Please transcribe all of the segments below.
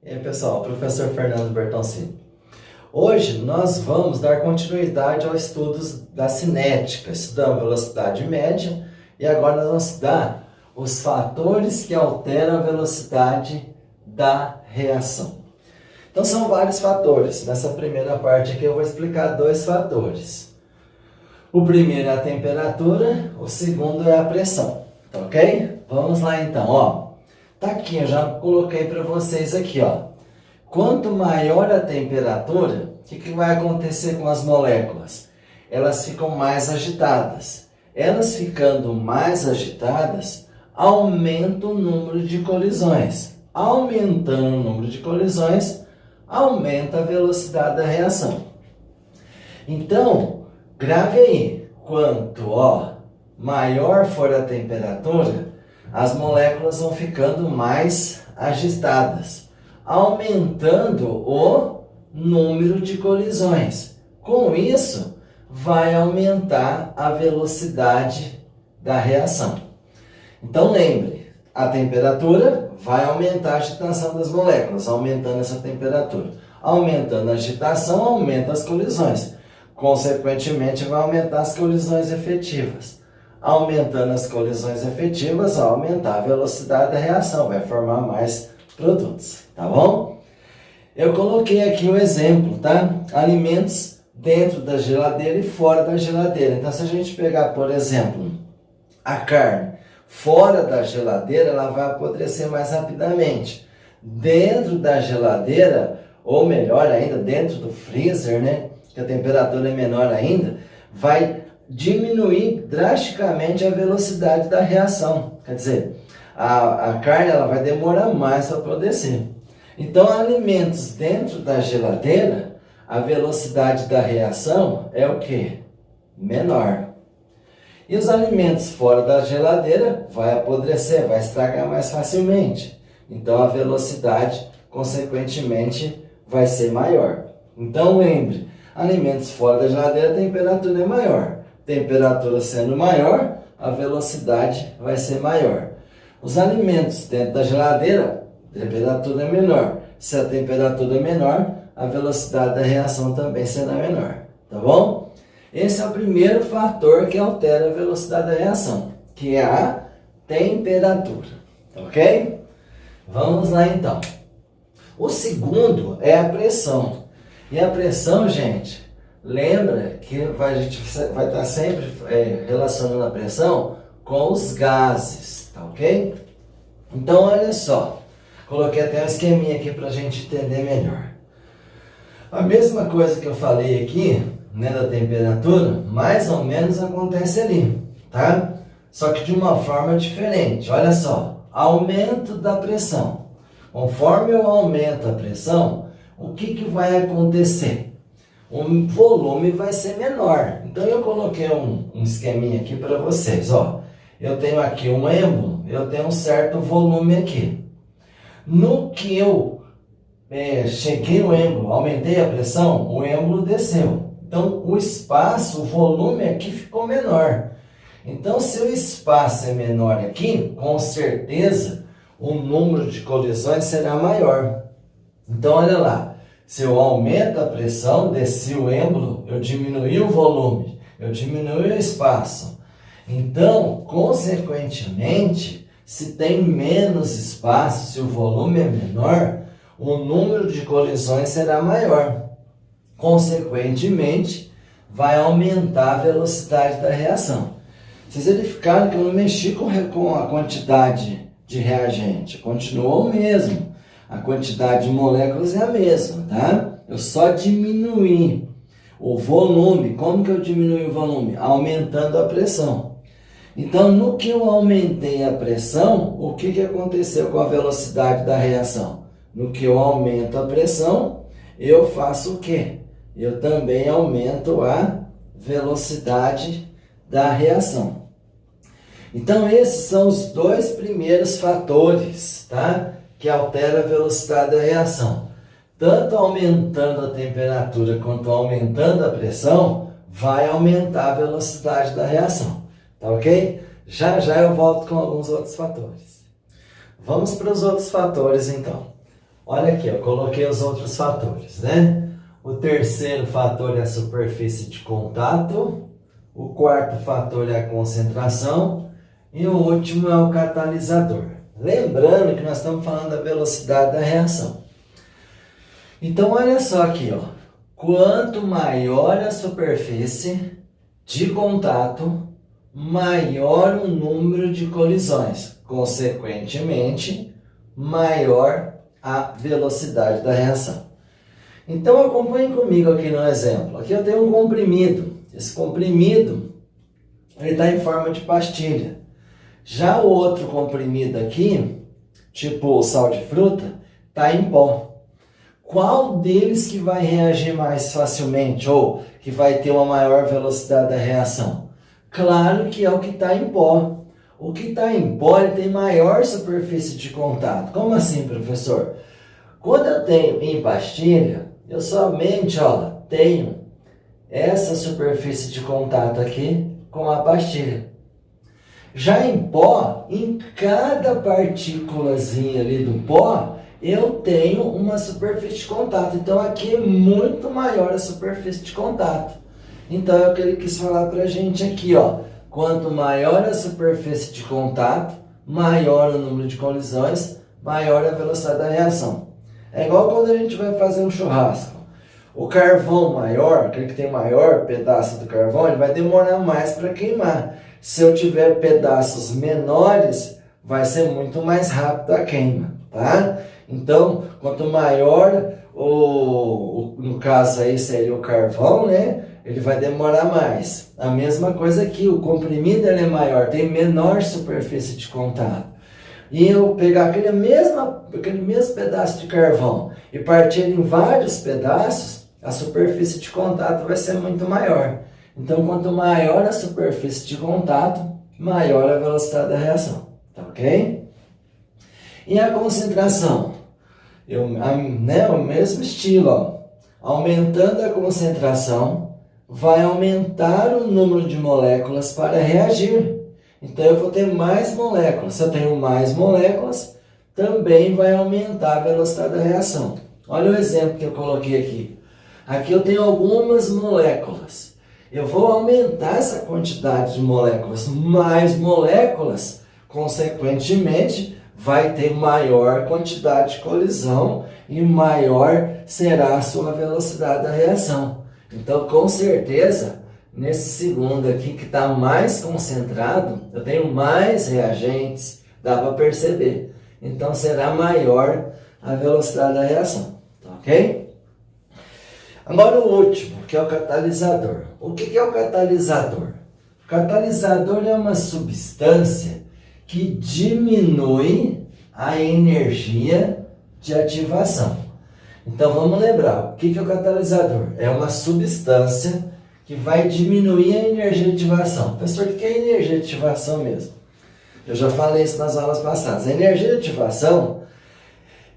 E aí, pessoal, professor Fernando Bertoncini. Hoje nós vamos dar continuidade aos estudos da cinética, estudando velocidade média, e agora nós vamos estudar os fatores que alteram a velocidade da reação. Então são vários fatores. Nessa primeira parte aqui eu vou explicar dois fatores. O primeiro é a temperatura, o segundo é a pressão, tá ok? Vamos lá então, ó. Tá aqui, eu já coloquei para vocês aqui, ó. Quanto maior a temperatura, o que vai acontecer com as moléculas? Elas ficam mais agitadas. Elas ficando mais agitadas, aumenta o número de colisões. Aumentando o número de colisões, aumenta a velocidade da reação. Então, grave aí, quanto maior for a temperatura, as moléculas vão ficando mais agitadas, aumentando o número de colisões. Com isso, vai aumentar a velocidade da reação. Então lembre, a temperatura vai aumentar a agitação das moléculas, aumentando essa temperatura. Aumentando a agitação, aumenta as colisões. Consequentemente, vai aumentar as colisões efetivas. Aumentando as colisões efetivas, vai aumentar a velocidade da reação, vai formar mais produtos, tá bom? Eu coloquei aqui um exemplo, tá? Alimentos dentro da geladeira e fora da geladeira. Então, se a gente pegar, por exemplo, a carne fora da geladeira, ela vai apodrecer mais rapidamente. Dentro da geladeira, ou melhor ainda, dentro do freezer, né? Que a temperatura é menor ainda, vai diminuir drasticamente a velocidade da reação. Quer dizer, a carne ela vai demorar mais para apodrecer. Então, alimentos dentro da geladeira, a velocidade da reação é o quê? Menor. E os alimentos fora da geladeira vai apodrecer, vai estragar mais facilmente. Então, a velocidade, consequentemente, vai ser maior. Então, lembre, alimentos fora da geladeira, a temperatura é maior. Temperatura sendo maior, a velocidade vai ser maior. Os alimentos dentro da geladeira, a temperatura é menor. Se a temperatura é menor, a velocidade da reação também será menor. Tá bom? Esse é o primeiro fator que altera a velocidade da reação, que é a temperatura. Ok? Vamos lá então. O segundo é a pressão. E a pressão, gente, lembra que a gente vai estar sempre relacionando a pressão com os gases, tá ok? Então, olha só, coloquei até um esqueminha aqui para a gente entender melhor. A mesma coisa que eu falei aqui, né, da temperatura, mais ou menos acontece ali, tá? Só que de uma forma diferente. Olha só, aumento da pressão. Conforme eu aumento a pressão, o que vai acontecer? O volume vai ser menor. Então, eu coloquei um esqueminha aqui para vocês. Ó. Eu tenho aqui um êmbolo, eu tenho um certo volume aqui. No que eu cheguei no êmbolo, aumentei a pressão, o êmbolo desceu. Então, o espaço, o volume aqui ficou menor. Então, se o espaço é menor aqui, com certeza, o número de colisões será maior. Então, olha lá. Se eu aumento a pressão, desci o êmbolo, eu diminui o volume, eu diminui o espaço. Então, consequentemente, se tem menos espaço, se o volume é menor, o número de colisões será maior. Consequentemente, vai aumentar a velocidade da reação. Vocês verificaram que eu não mexi com a quantidade de reagente, continuou o mesmo. A quantidade de moléculas é a mesma, tá? Eu só diminuí o volume. Como que eu diminui o volume? Aumentando a pressão. Então, no que eu aumentei a pressão, o que aconteceu com a velocidade da reação? No que eu aumento a pressão, eu faço o quê? Eu também aumento a velocidade da reação. Então, esses são os dois primeiros fatores, tá? Que altera a velocidade da reação. Tanto aumentando a temperatura quanto aumentando a pressão, vai aumentar a velocidade da reação. Tá ok? Já já eu volto com alguns outros fatores. Vamos para os outros fatores então. Olha aqui, eu coloquei os outros fatores, né? O terceiro fator é a superfície de contato, o quarto fator é a concentração e o último é o catalisador. Lembrando que nós estamos falando da velocidade da reação. Então, olha só aqui, ó. Quanto maior a superfície de contato, maior o número de colisões. Consequentemente, maior a velocidade da reação. Então, acompanhe comigo aqui no exemplo. Aqui eu tenho um comprimido. Esse comprimido está em forma de pastilha. Já o outro comprimido aqui, tipo sal de fruta, está em pó. Qual deles que vai reagir mais facilmente ou que vai ter uma maior velocidade da reação? Claro que é o que está em pó. O que está em pó ele tem maior superfície de contato. Como assim, professor? Quando eu tenho em pastilha, eu somente tenho essa superfície de contato aqui com a pastilha. Já em pó, em cada partículazinha ali do pó, eu tenho uma superfície de contato. Então aqui é muito maior a superfície de contato. Então é o que ele quis falar pra gente aqui, ó. Quanto maior a superfície de contato, maior o número de colisões, maior a velocidade da reação. É igual quando a gente vai fazer um churrasco. O carvão maior, aquele que tem maior pedaço do carvão, ele vai demorar mais para queimar. Se eu tiver pedaços menores, vai ser muito mais rápido a queima, tá? Então, quanto maior, no caso aí seria o carvão, né? Ele vai demorar mais. A mesma coisa aqui, o comprimido ele é maior, tem menor superfície de contato. E eu pegar aquele mesmo pedaço de carvão e partir ele em vários pedaços, a superfície de contato vai ser muito maior. Então, quanto maior a superfície de contato, maior a velocidade da reação. Tá ok? E a concentração? O mesmo estilo, ó. Aumentando a concentração, vai aumentar o número de moléculas para reagir. Então, eu vou ter mais moléculas. Se eu tenho mais moléculas, também vai aumentar a velocidade da reação. Olha o exemplo que eu coloquei aqui. Aqui eu tenho algumas moléculas. Eu vou aumentar essa quantidade de moléculas. Mais moléculas, consequentemente, vai ter maior quantidade de colisão e maior será a sua velocidade da reação. Então, com certeza, nesse segundo aqui que está mais concentrado, eu tenho mais reagentes, dá para perceber. Então, será maior a velocidade da reação, tá ok? Agora o último, que é o catalisador. O que é o catalisador? O catalisador é uma substância que diminui a energia de ativação. Então vamos lembrar, o que é o catalisador? É uma substância que vai diminuir a energia de ativação. Professor, o que é energia de ativação mesmo? Eu já falei isso nas aulas passadas. A energia de ativação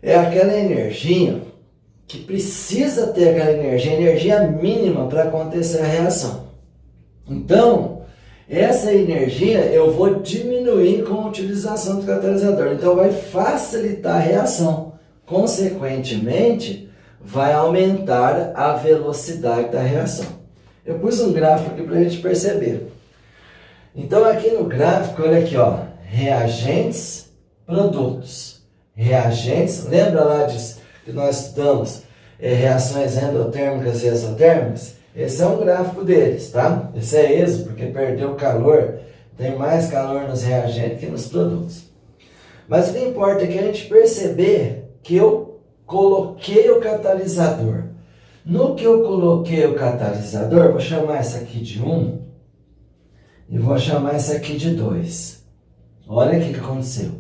é aquela energia que precisa ter aquela energia mínima para acontecer a reação. Então, essa energia eu vou diminuir com a utilização do catalisador. Então, vai facilitar a reação. Consequentemente, vai aumentar a velocidade da reação. Eu pus um gráfico aqui para a gente perceber. Então, aqui no gráfico, olha aqui, ó, reagentes, produtos. Reagentes, lembra lá que nós estudamos reações endotérmicas e exotérmicas? Esse é um gráfico deles, tá? Esse é exo, porque perdeu calor, tem mais calor nos reagentes que nos produtos. Mas o que importa é que a gente perceber que eu coloquei o catalisador. No que eu coloquei o catalisador, vou chamar essa aqui de 1 e vou chamar essa aqui de 2. Olha o que aconteceu.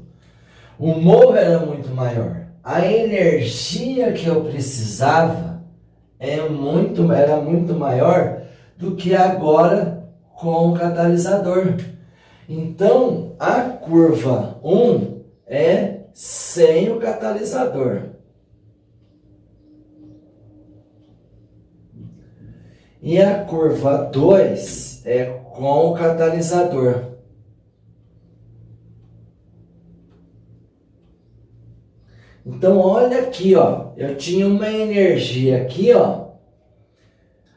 O mol era muito maior. A energia que eu precisava era muito maior do que agora com o catalisador. Então, a curva 1 é sem o catalisador. E a curva 2 é com o catalisador. Então olha aqui, ó, eu tinha uma energia aqui, ó,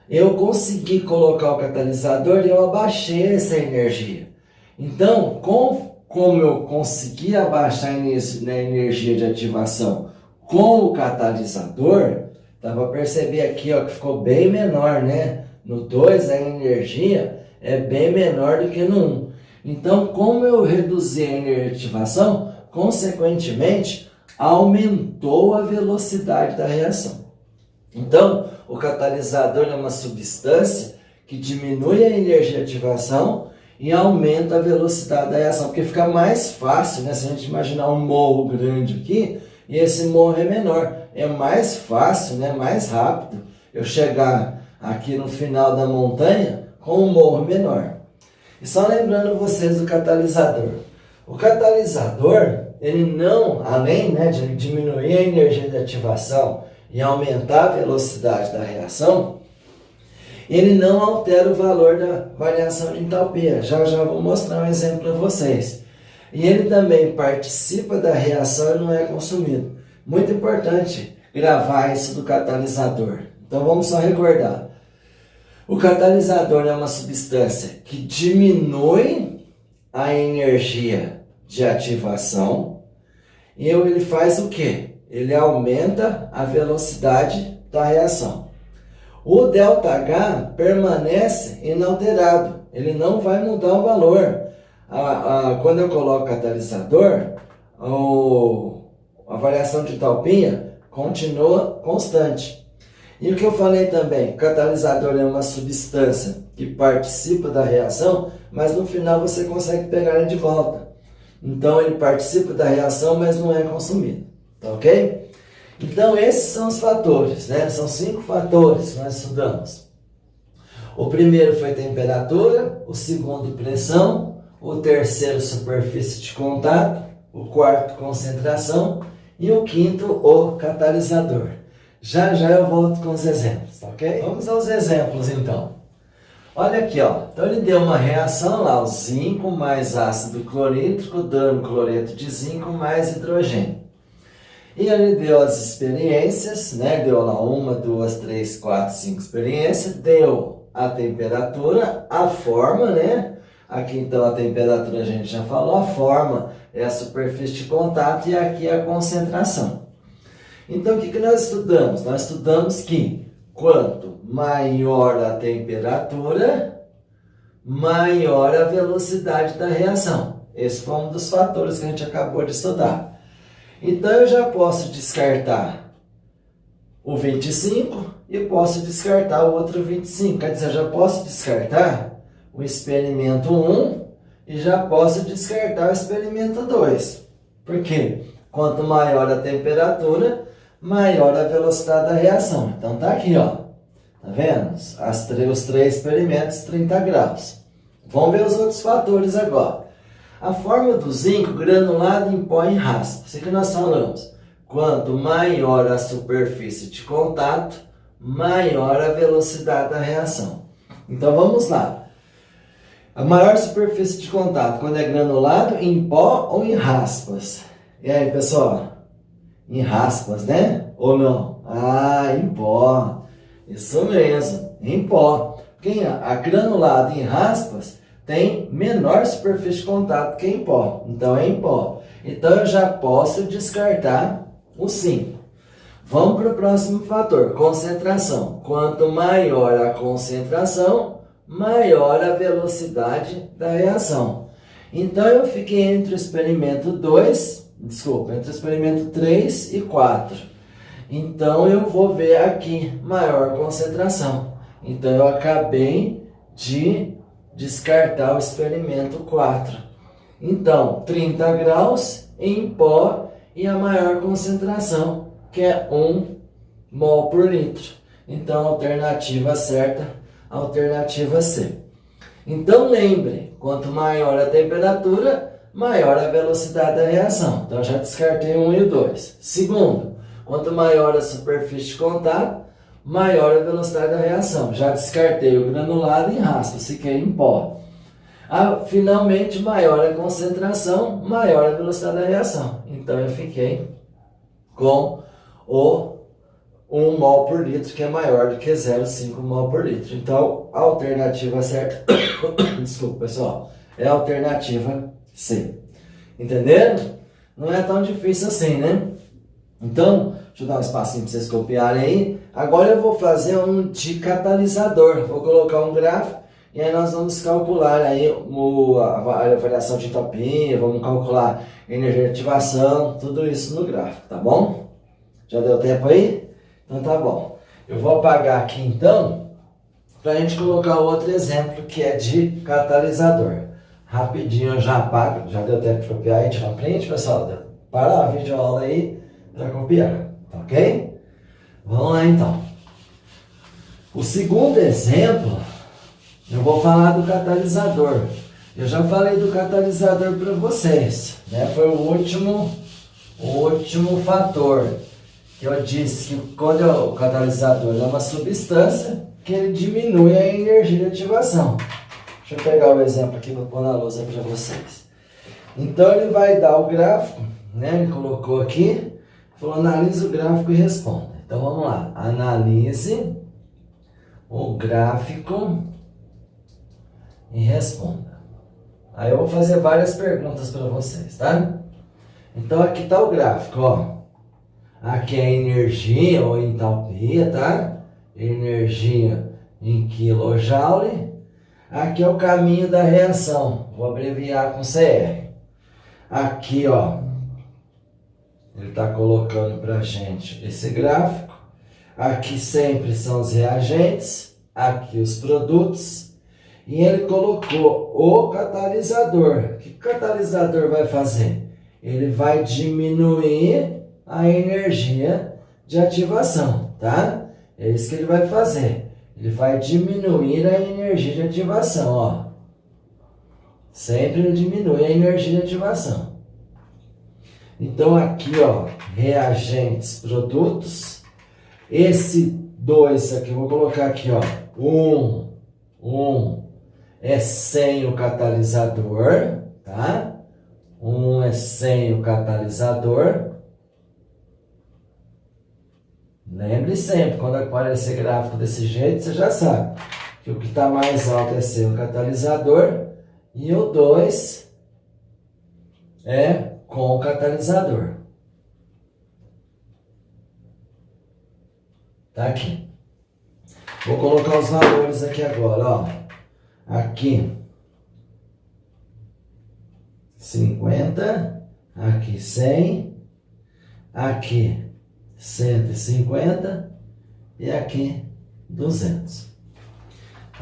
eu consegui colocar o catalisador e eu abaixei essa energia. Então, como eu consegui abaixar a energia de ativação com o catalisador, dá para perceber aqui, ó, que ficou bem menor, né? No 2 a energia é bem menor do que no 1. Então, como eu reduzi a energia de ativação, consequentemente, aumentou a velocidade da reação. Então, o catalisador é uma substância que diminui a energia de ativação e aumenta a velocidade da reação, porque fica mais fácil, né? Se a gente imaginar um morro grande aqui, e esse morro é menor, é mais fácil, né? Mais rápido eu chegar aqui no final da montanha com um morro menor. E só lembrando vocês do catalisador. O catalisador, ele não, além, né, de diminuir a energia de ativação e aumentar a velocidade da reação, ele não altera o valor da variação de entalpia. Já vou mostrar um exemplo para vocês. E ele também participa da reação e não é consumido. Muito importante gravar isso do catalisador. Então vamos só recordar. O catalisador é uma substância que diminui a energia de ativação e ele faz o quê? Ele aumenta a velocidade da reação. O ΔH permanece inalterado, ele não vai mudar o valor. Quando eu coloco catalisador, a variação de entalpia continua constante. E o que eu falei também, o catalisador é uma substância que participa da reação, mas no final você consegue pegar ele de volta. Então ele participa da reação, mas não é consumido. Tá ok? Então esses são os fatores, né? São 5 fatores que nós estudamos. O primeiro foi temperatura, o segundo pressão, o terceiro superfície de contato, o quarto concentração e o quinto o catalisador. Já eu volto com os exemplos, ok? Vamos aos exemplos então. Olha aqui, ó. Então ele deu uma reação lá, o zinco mais ácido clorídrico, dando cloreto de zinco mais hidrogênio. E ele deu as experiências, né? Deu lá 1, 2, 3, 4, 5 experiências, deu a temperatura, a forma, né? Aqui então a temperatura a gente já falou, a forma é a superfície de contato e aqui é a concentração. Então, o que nós estudamos? Nós estudamos que quanto maior a temperatura, maior a velocidade da reação. Esse foi um dos fatores que a gente acabou de estudar. Então, eu já posso descartar o 25 e posso descartar o outro 25. Quer dizer, eu já posso descartar o experimento 1 e já posso descartar o experimento 2. Por quê? Quanto maior a temperatura, maior a velocidade da reação. Então tá aqui, ó. Tá vendo? Os 3 experimentos, 30 graus. Vamos ver os outros fatores agora. A forma do zinco granulado em pó em raspa. Isso que nós falamos. Quanto maior a superfície de contato, maior a velocidade da reação. Então vamos lá. A maior superfície de contato, quando é granulado, em pó ou em raspas? E aí, pessoal? Em raspas, né? Ou não? Ah, em pó. Isso mesmo, em pó. Porque a granulado em raspas tem menor superfície de contato que em pó. Então é em pó. Então eu já posso descartar o 5. Vamos para o próximo fator, concentração. Quanto maior a concentração, maior a velocidade da reação. Então eu fiquei entre o experimento 2, entre o experimento 3 e 4. Então eu vou ver aqui maior concentração. Então eu acabei de descartar o experimento 4. Então 30 graus em pó e a maior concentração, que é 1 mol por litro. Então alternativa certa, alternativa C. Então lembre, quanto maior a temperatura, maior a velocidade da reação. Então já descartei o 1 e o 2. Segundo, quanto maior a superfície de contato, maior a velocidade da reação. Já descartei o granulado em raspas, fiquei em pó. Finalmente, maior a concentração, maior a velocidade da reação. Então eu fiquei com o 1 mol por litro, que é maior do que 0,5 mol por litro. Então, a alternativa certa, desculpa pessoal, é a alternativa C. Entenderam? Não é tão difícil assim, né? Então, deixa eu dar um espacinho para vocês copiarem aí. Agora eu vou fazer um de catalisador. Vou colocar um gráfico e aí nós vamos calcular aí a variação de entropia, vamos calcular energia de ativação, tudo isso no gráfico, tá bom? Já deu tempo aí? Então tá bom. Eu vou apagar aqui então, para a gente colocar outro exemplo que é de catalisador. Rapidinho eu já apago, já deu tempo de copiar e tirar um print, pessoal? Para a videoaula aí para copiar, tá ok? Vamos lá então. O segundo exemplo, eu vou falar do catalisador. Eu já falei do catalisador para vocês, né? Foi o último fator que eu disse que quando o catalisador é uma substância, que ele diminui a energia de ativação. Deixa eu pegar o exemplo aqui para pôr na lousa para vocês. Então ele vai dar o gráfico, né? Ele colocou aqui, falou analise o gráfico e responda. Então vamos lá, analise o gráfico e responda. Aí eu vou fazer várias perguntas para vocês, tá? Então aqui está o gráfico, ó. Aqui é energia ou entalpia, tá? Energia em quilojoule. Aqui é o caminho da reação. Vou abreviar com CR. Aqui, ó. Ele está colocando para a gente esse gráfico. Aqui sempre são os reagentes. Aqui os produtos. E ele colocou o catalisador. O que o catalisador vai fazer? Ele vai diminuir a energia de ativação, tá? É isso que ele vai fazer. Ele vai diminuir a energia de ativação, ó. Sempre ele diminui a energia de ativação. Então aqui, ó, reagentes, produtos. Esse 2 aqui, eu vou colocar aqui, ó, 1 é sem o catalisador, tá? 1 é sem o catalisador. Lembre sempre, quando aparecer gráfico desse jeito, você já sabe que o que está mais alto é sem o catalisador e o 2 é com o catalisador. Tá aqui. Vou colocar os valores aqui agora, ó. Aqui 50, aqui 100, aqui 150 e aqui 200.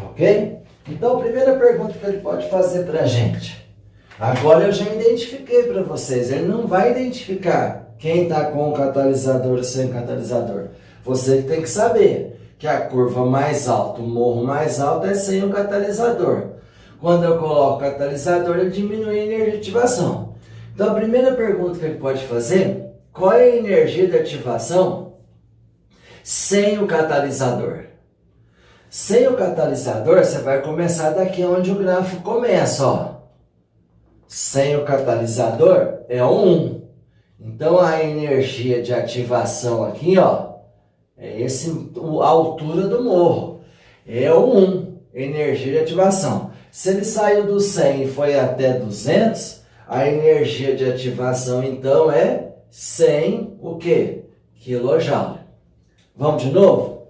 Ok? Então, a primeira pergunta que ele pode fazer para a gente. Agora eu já identifiquei para vocês. Ele não vai identificar quem está com o catalisador ou sem catalisador. Você tem que saber que a curva mais alta, o morro mais alto é sem o catalisador. Quando eu coloco o catalisador, ele diminui a energia de ativação. Então, a primeira pergunta que ele pode fazer: qual é a energia de ativação sem o catalisador? Sem o catalisador, você vai começar daqui onde o gráfico começa, ó. Sem o catalisador é 1. Então, a energia de ativação aqui, ó, é a altura do morro. É o 1, energia de ativação. Se ele saiu do 100 e foi até 200, a energia de ativação, então, é 100, o quê? Quilojoule. Vamos de novo?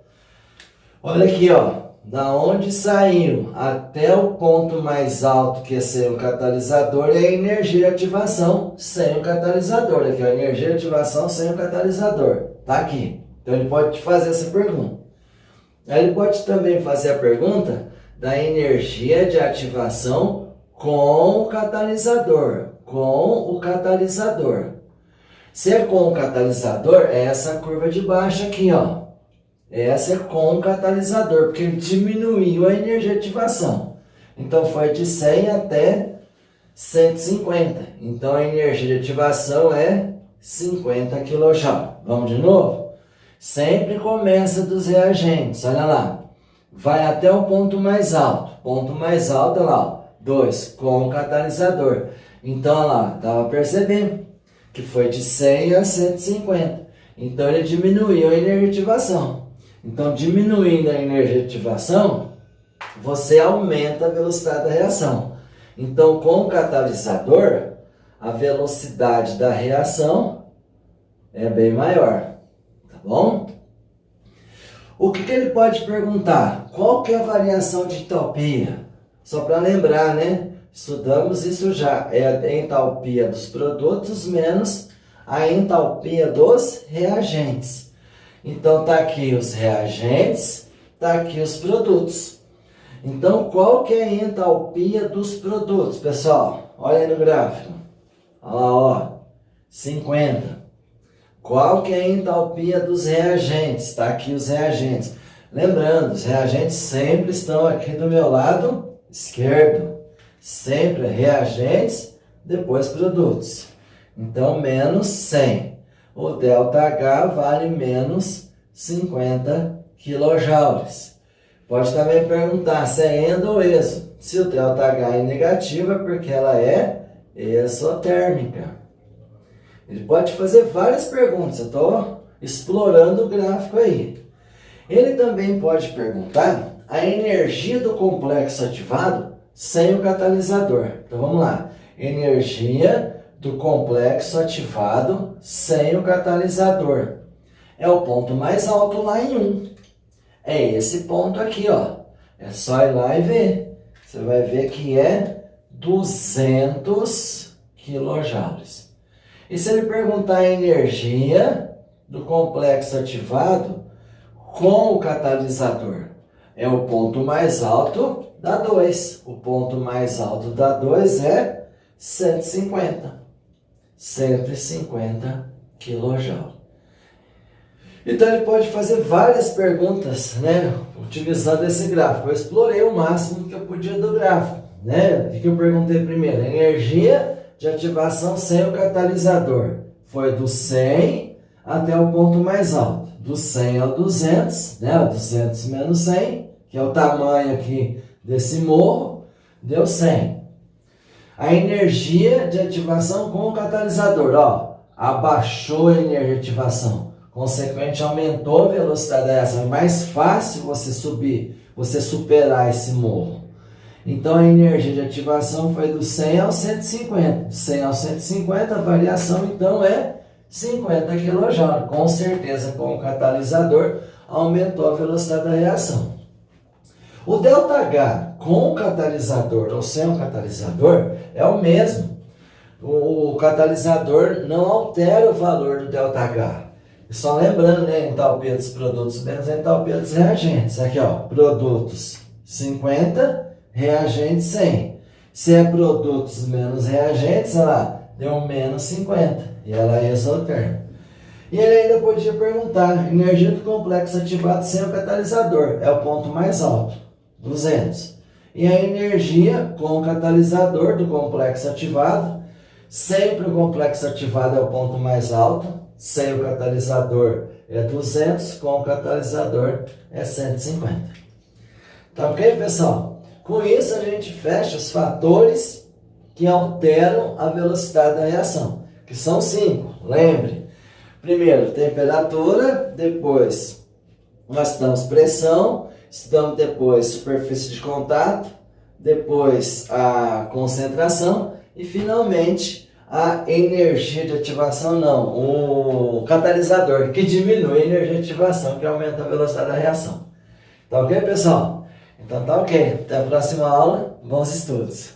Olha aqui, ó. Da onde saiu até o ponto mais alto, que é sem o catalisador, é a energia de ativação sem o catalisador. Aqui, ó, a energia de ativação sem o catalisador. Tá aqui. Então, ele pode te fazer essa pergunta. Aí ele pode também fazer a pergunta da energia de ativação com o catalisador. Com o catalisador. Se é com o catalisador, é essa curva de baixo aqui, ó. Essa é com o catalisador, porque ele diminuiu a energia de ativação. Então, foi de 100 até 150. Então, a energia de ativação é 50 kJ. Vamos de novo? Sempre começa dos reagentes, olha lá. Vai até o ponto mais alto. Ponto mais alto, olha lá, ó, 2, com o catalisador. Então, olha lá, estava percebendo que foi de 100 a 150. Então ele diminuiu a energia de ativação. Então, diminuindo a energia de ativação, você aumenta a velocidade da reação. Então, com o catalisador, a velocidade da reação é bem maior, tá bom? O que ele pode perguntar? Qual que é a variação de entalpia? Só para lembrar, né? Estudamos isso já. É a entalpia dos produtos menos a entalpia dos reagentes. Então, tá aqui os reagentes, tá aqui os produtos. Então, qual que é a entalpia dos produtos, pessoal? Olha aí no gráfico. Olha lá, ó. 50. Qual que é a entalpia dos reagentes? Está aqui os reagentes. Lembrando, os reagentes sempre estão aqui do meu lado esquerdo. Sempre reagentes, depois produtos. Então, menos 100. O ΔH vale menos 50 kJ. Pode também perguntar se é endo ou exo. Se o ΔH é negativo é porque ela é exotérmica. Ele pode fazer várias perguntas, eu estou explorando o gráfico aí. Ele também pode perguntar a energia do complexo ativado sem o catalisador. Então vamos lá. Energia do complexo ativado sem o catalisador. É o ponto mais alto lá em 1. É esse ponto aqui, ó. É só ir lá e ver. Você vai ver que é 200 kJ. E se ele perguntar a energia do complexo ativado com o catalisador? É o ponto mais alto da 2. O ponto mais alto da 2 é 150. 150 kJ. Então ele pode fazer várias perguntas, né, utilizando esse gráfico. Eu explorei o máximo que eu podia do gráfico, né? O que eu perguntei primeiro? Energia de ativação sem o catalisador. Foi do 100 até o ponto mais alto. Do 100 ao 200, né? O 200 menos 100, que é o tamanho aqui desse morro, deu 100. A energia de ativação com o catalisador, ó, abaixou a energia de ativação. Consequentemente, aumentou a velocidade da reação. É mais fácil você subir, você superar esse morro. Então, a energia de ativação foi do 100 ao 150. Do 100 ao 150, a variação, então, é 50 kJ. Com certeza, com o catalisador, aumentou a velocidade da reação. O ΔH com o catalisador ou sem o catalisador é o mesmo. O catalisador não altera o valor do ΔH. Só lembrando, né, entalpia dos produtos menos a entalpia dos reagentes. Aqui, ó, produtos 50, reagentes 100. Se é produtos menos reagentes, olha lá, deu menos 50. E ela é exotérmica. E ele ainda podia perguntar, energia do complexo ativado sem o catalisador. É o ponto mais alto, 200. E a energia com o catalisador do complexo ativado, sempre o complexo ativado é o ponto mais alto. Sem o catalisador é 200, com o catalisador é 150. Tá ok, pessoal? Com isso a gente fecha os fatores que alteram a velocidade da reação, que são 5. Lembre, primeiro temperatura, depois nós estudamos pressão, estudamos depois superfície de contato, depois a concentração e finalmente a energia de ativação, não, o catalisador, que diminui a energia de ativação, que aumenta a velocidade da reação. Tá ok, pessoal? Então tá ok. Até a próxima aula. Bons estudos.